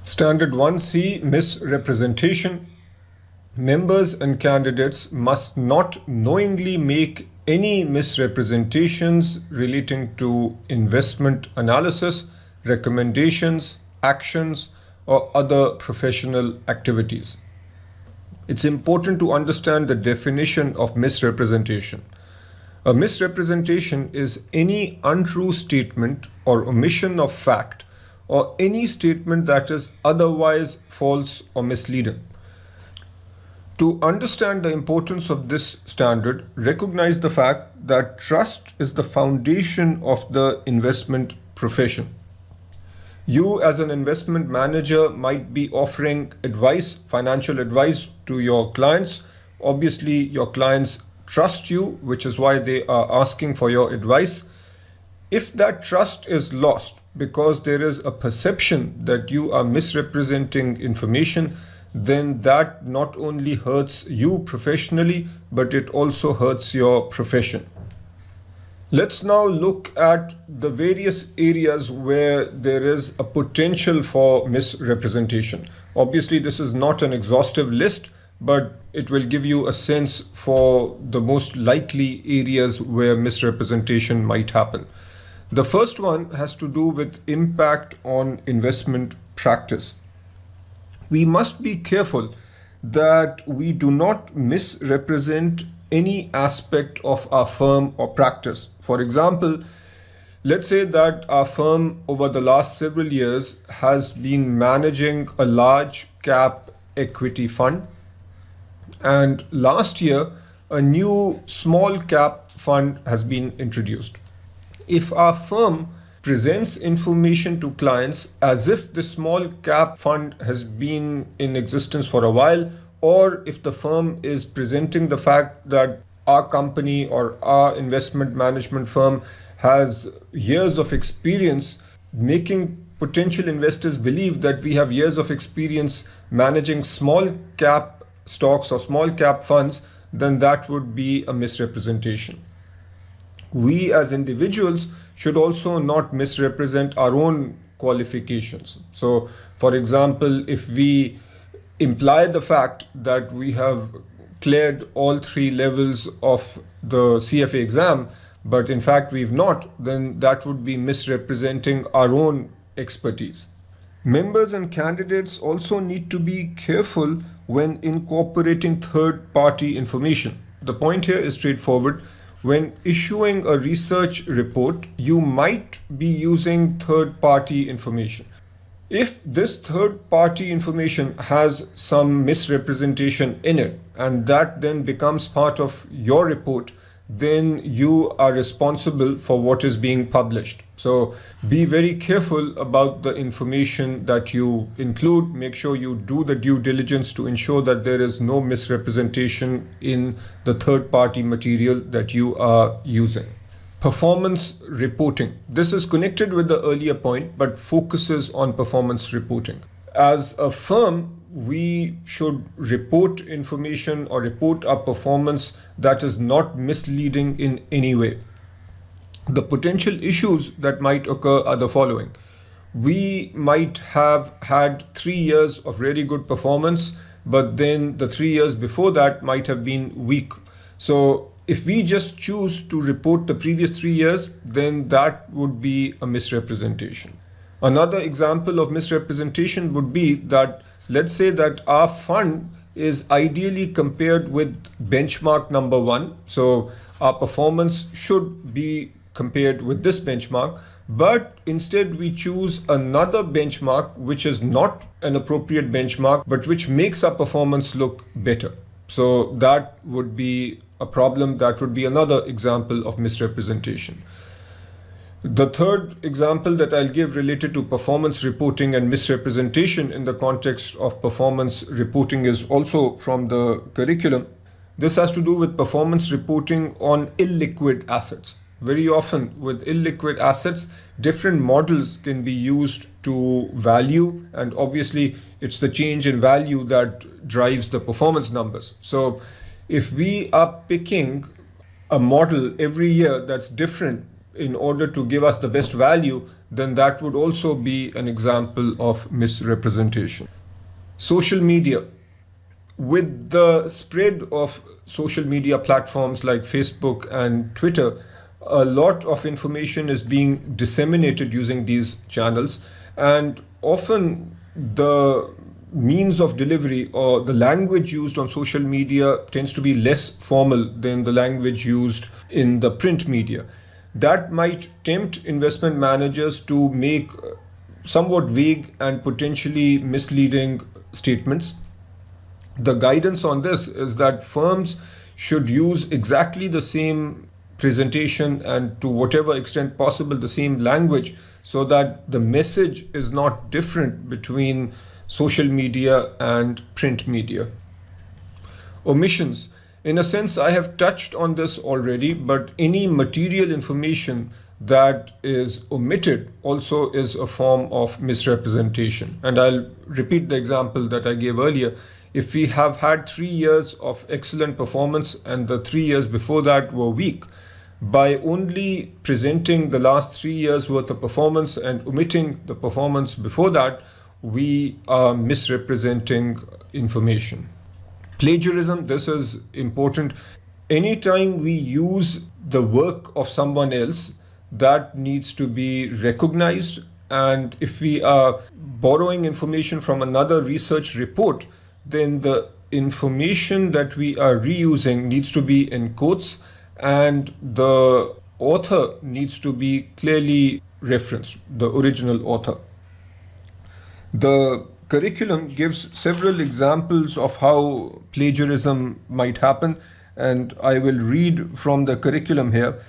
Standard 1C, misrepresentation. Members and candidates must not knowingly make any misrepresentations relating to investment analysis, recommendations, actions, or other professional activities. It's important to understand the definition of misrepresentation. A misrepresentation is any untrue statement or omission of fact, or any statement that is otherwise false or misleading. To understand the importance of this standard, recognize the fact that trust is the foundation of the investment profession. You, as an investment manager, might be offering advice, financial advice to your clients. Obviously, your clients trust you, which is why they are asking for your advice. If that trust is lost because there is a perception that you are misrepresenting information, then that not only hurts you professionally, but it also hurts your profession. Let's now look at the various areas where there is a potential for misrepresentation. Obviously, this is not an exhaustive list, but it will give you a sense for the most likely areas where misrepresentation might happen. The first one has to do with impact on investment practice. We must be careful that we do not misrepresent any aspect of our firm or practice. For example, let's say that our firm over the last several years has been managing a large cap equity fund, and last year a new small cap fund has been introduced. If our firm presents information to clients as if the small cap fund has been in existence for a while, or if the firm is presenting the fact that our company or our investment management firm has years of experience, making potential investors believe that we have years of experience managing small cap stocks or small cap funds, then that would be a misrepresentation. We as individuals should also not misrepresent our own qualifications. So, for example, if we imply the fact that we have cleared all 3 levels of the CFA exam, but in fact we've not, then that would be misrepresenting our own expertise. Members and candidates also need to be careful when incorporating third-party information. The point here is straightforward. When issuing a research report, you might be using third-party information. If this third-party information has some misrepresentation in it, and that then becomes part of your report, then you are responsible for what is being published. So be very careful about the information that you include. Make sure you do the due diligence to ensure that there is no misrepresentation in the third-party material that you are using. Performance reporting. This is connected with the earlier point, but focuses on performance reporting. As a firm, we should report information or report our performance that is not misleading in any way. The potential issues that might occur are the following. We might have had 3 years of really good performance, but then the 3 years before that might have been weak. So if we just choose to report the previous 3 years, then that would be a misrepresentation. Another example of misrepresentation would be that, let's say that our fund is ideally compared with benchmark number 1. So our performance should be compared with this benchmark, but instead we choose another benchmark which is not an appropriate benchmark, but which makes our performance look better. So that would be a problem. That would be another example of misrepresentation. The third example that I'll give related to performance reporting and misrepresentation in the context of performance reporting is also from the curriculum. This has to do with performance reporting on illiquid assets. Very often with illiquid assets, different models can be used to value, and obviously it's the change in value that drives the performance numbers. So if we are picking a model every year that's different in order to give us the best value, then that would also be an example of misrepresentation. Social media. With the spread of social media platforms like Facebook and Twitter, a lot of information is being disseminated using these channels, and often the means of delivery or the language used on social media tends to be less formal than the language used in the print media. That might tempt investment managers to make somewhat vague and potentially misleading statements. The guidance on this is that firms should use exactly the same presentation and, to whatever extent possible, the same language, so that the message is not different between social media and print media. Omissions. In a sense, I have touched on this already, but any material information that is omitted also is a form of misrepresentation. And I'll repeat the example that I gave earlier. If we have had 3 years of excellent performance and the 3 years before that were weak, by only presenting the last 3 years worth of performance and omitting the performance before that, we are misrepresenting information. Plagiarism, this is important. Anytime we use the work of someone else, that needs to be recognized. And if we are borrowing information from another research report, then the information that we are reusing needs to be in quotes, and the author needs to be clearly referenced, the original author. The curriculum gives several examples of how plagiarism might happen, and I will read from the curriculum here.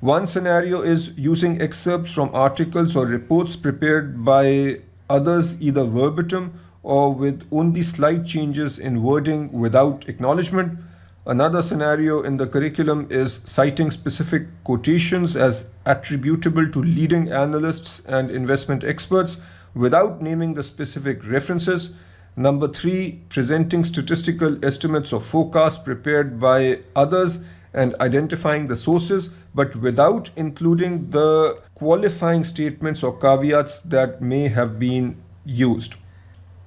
One scenario is using excerpts from articles or reports prepared by others either verbatim or with only slight changes in wording without acknowledgement. Another scenario in the curriculum is citing specific quotations as attributable to leading analysts and investment experts without naming the specific references. Number 3, presenting statistical estimates of forecasts prepared by others and identifying the sources, but without including the qualifying statements or caveats that may have been used.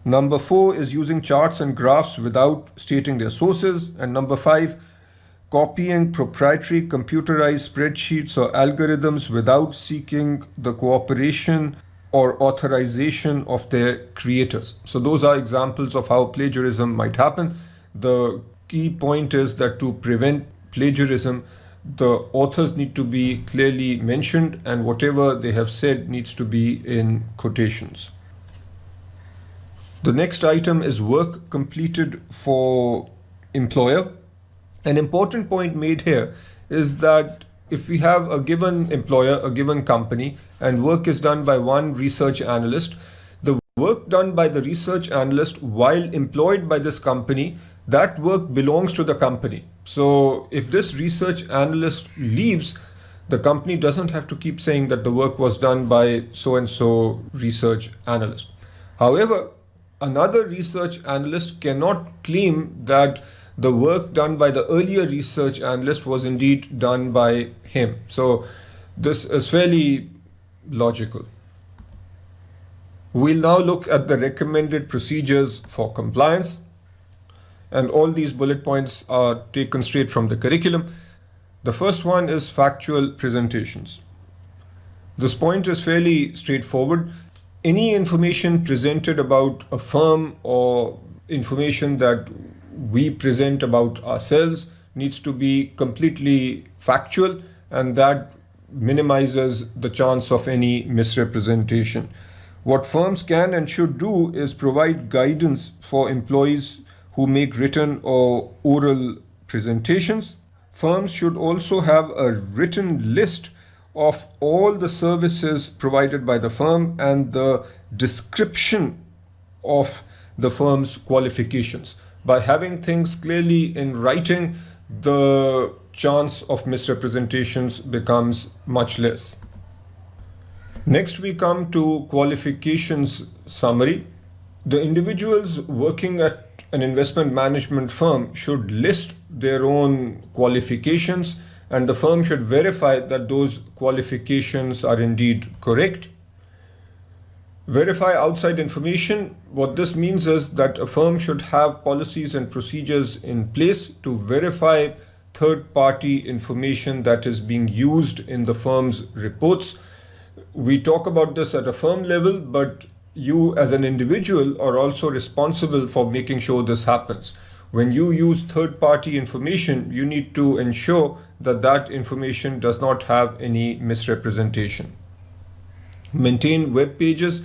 Number 4 is using charts and graphs without stating their sources. And number 5, copying proprietary computerized spreadsheets or algorithms without seeking the cooperation or authorization of their creators. So those are examples of how plagiarism might happen. The key point is that to prevent plagiarism, the authors need to be clearly mentioned, and whatever they have said needs to be in quotations. The next item is work completed for employer. An important point made here is that if we have a given employer, a given company, and work is done by one research analyst, the work done by the research analyst while employed by this company, that work belongs to the company. So if this research analyst leaves, the company doesn't have to keep saying that the work was done by so-and-so research analyst. However, another research analyst cannot claim that the work done by the earlier research analyst was indeed done by him. So this is fairly logical. We'll now look at the recommended procedures for compliance. And all these bullet points are taken straight from the curriculum. The first one is factual presentations. This point is fairly straightforward. Any information presented about a firm or information that we present about ourselves needs to be completely factual, and that minimizes the chance of any misrepresentation. What firms can and should do is provide guidance for employees who make written or oral presentations. Firms should also have a written list of all the services provided by the firm and the description of the firm's qualifications. By having things clearly in writing, the chance of misrepresentations becomes much less. Next, we come to qualifications summary. The individuals working at an investment management firm should list their own qualifications, and the firm should verify that those qualifications are indeed correct. Verify outside information. What this means is that a firm should have policies and procedures in place to verify third-party information that is being used in the firm's reports. We talk about this at a firm level, but you as an individual are also responsible for making sure this happens. When you use third-party information, you need to ensure that that information does not have any misrepresentation. Maintain web pages.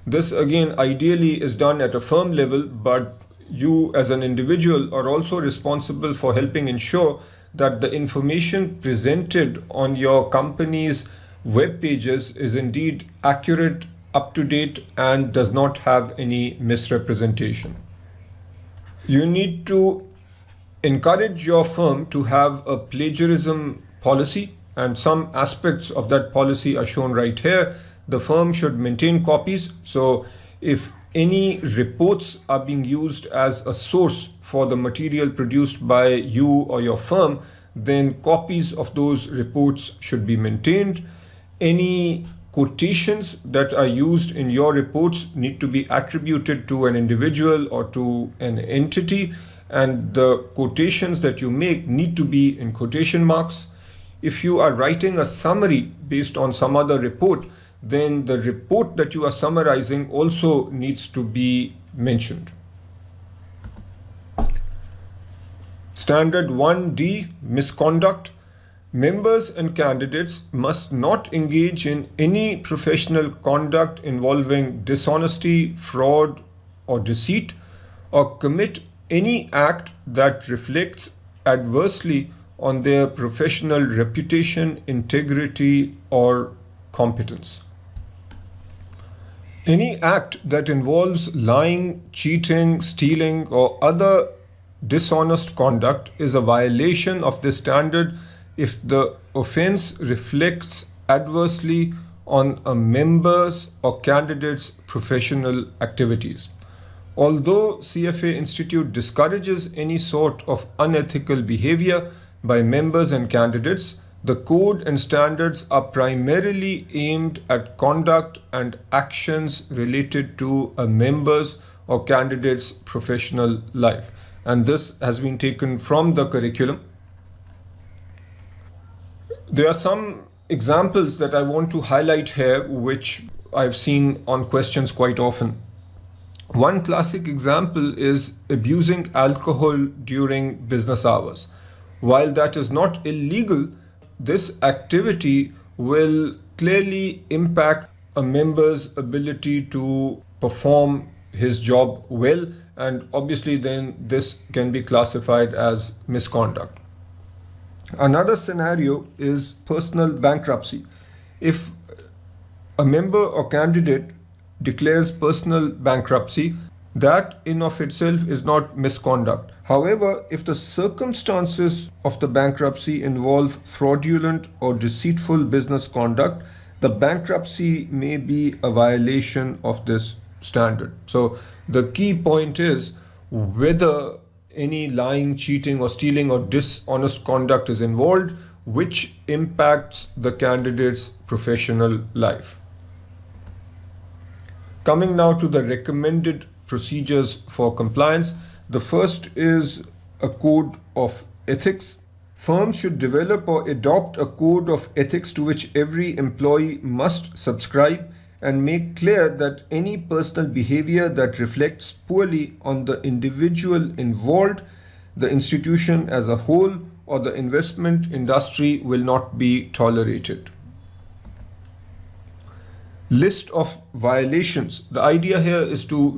This again ideally is done at a firm level, but you as an individual are also responsible for helping ensure that the information presented on your company's web pages is indeed accurate, up to date, and does not have any misrepresentation. You need to encourage your firm to have a plagiarism policy, and some aspects of that policy are shown right here. The firm should maintain copies. So if any reports are being used as a source for the material produced by you or your firm, then copies of those reports should be maintained. Any quotations that are used in your reports need to be attributed to an individual or to an entity, and the quotations that you make need to be in quotation marks. If you are writing a summary based on some other report, then the report that you are summarizing also needs to be mentioned. Standard 1D, misconduct. Members and candidates must not engage in any professional conduct involving dishonesty, fraud, or deceit, or commit any act that reflects adversely on their professional reputation, integrity, or competence. Any act that involves lying, cheating, stealing, or other dishonest conduct is a violation of this standard if the offense reflects adversely on a member's or candidate's professional activities. Although CFA Institute discourages any sort of unethical behavior by members and candidates, the code and standards are primarily aimed at conduct and actions related to a member's or candidate's professional life. And this has been taken from the curriculum. There are some examples that I want to highlight here, which I've seen on questions quite often. One classic example is abusing alcohol during business hours. While that is not illegal, this activity will clearly impact a member's ability to perform his job well, and obviously then this can be classified as misconduct. Another scenario is personal bankruptcy. If a member or candidate declares personal bankruptcy, that in of itself is not misconduct. However, if the circumstances of the bankruptcy involve fraudulent or deceitful business conduct, the bankruptcy may be a violation of this standard. So the key point is whether any lying, cheating, or stealing or dishonest conduct is involved, which impacts the candidate's professional life. Coming now to the recommended procedures for compliance. The first is a code of ethics. Firms should develop or adopt a code of ethics to which every employee must subscribe, and make clear that any personal behavior that reflects poorly on the individual involved, the institution as a whole, or the investment industry will not be tolerated. List of violations. The idea here is to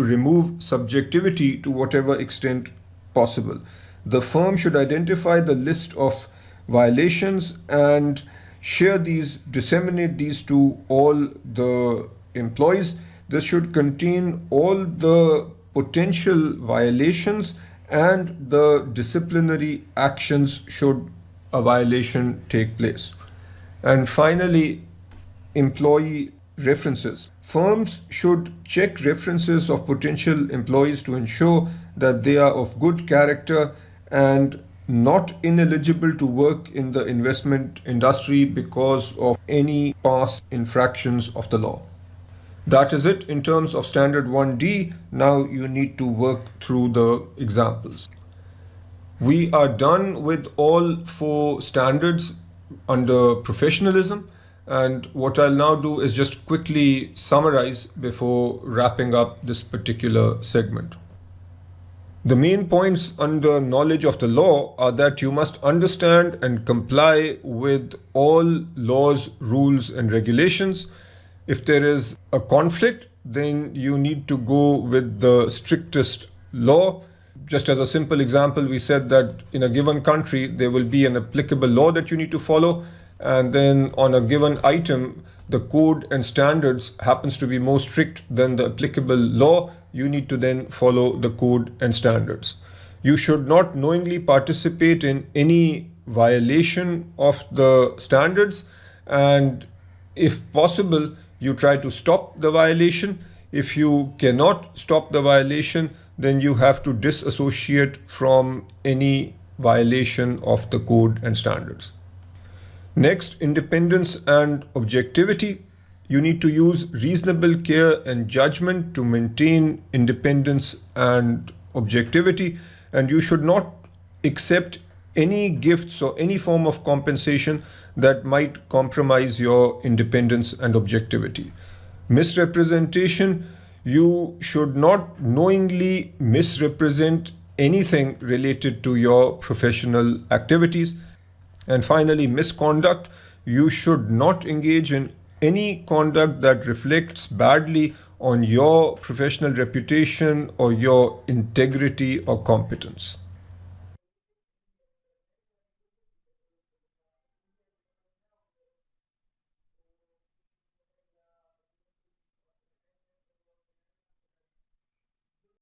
remove subjectivity to whatever extent possible. The firm should identify the list of violations and disseminate these to all the employees. This should contain all the potential violations and the disciplinary actions should a violation take place. And finally, employee references. Firms should check references of potential employees to ensure that they are of good character and not ineligible to work in the investment industry because of any past infractions of the law. That is it in terms of standard 1D. Now you need to work through the examples. We are done with all 4 standards under professionalism, and what I'll now do is just quickly summarize before wrapping up this particular segment. The main points under knowledge of the law are that you must understand and comply with all laws, rules, and regulations. If there is a conflict, then you need to go with the strictest law. Just as a simple example, we said that in a given country, there will be an applicable law that you need to follow. And then on a given item, the code and standards happens to be more strict than the applicable law. You need to then follow the code and standards. You should not knowingly participate in any violation of the standards, and if possible, you try to stop the violation. If you cannot stop the violation, then you have to disassociate from any violation of the code and standards. Next, independence and objectivity. You need to use reasonable care and judgment to maintain independence and objectivity, and you should not accept any gifts or any form of compensation that might compromise your independence and objectivity. Misrepresentation. You should not knowingly misrepresent anything related to your professional activities. And finally, misconduct. You should not engage in any conduct that reflects badly on your professional reputation or your integrity or competence.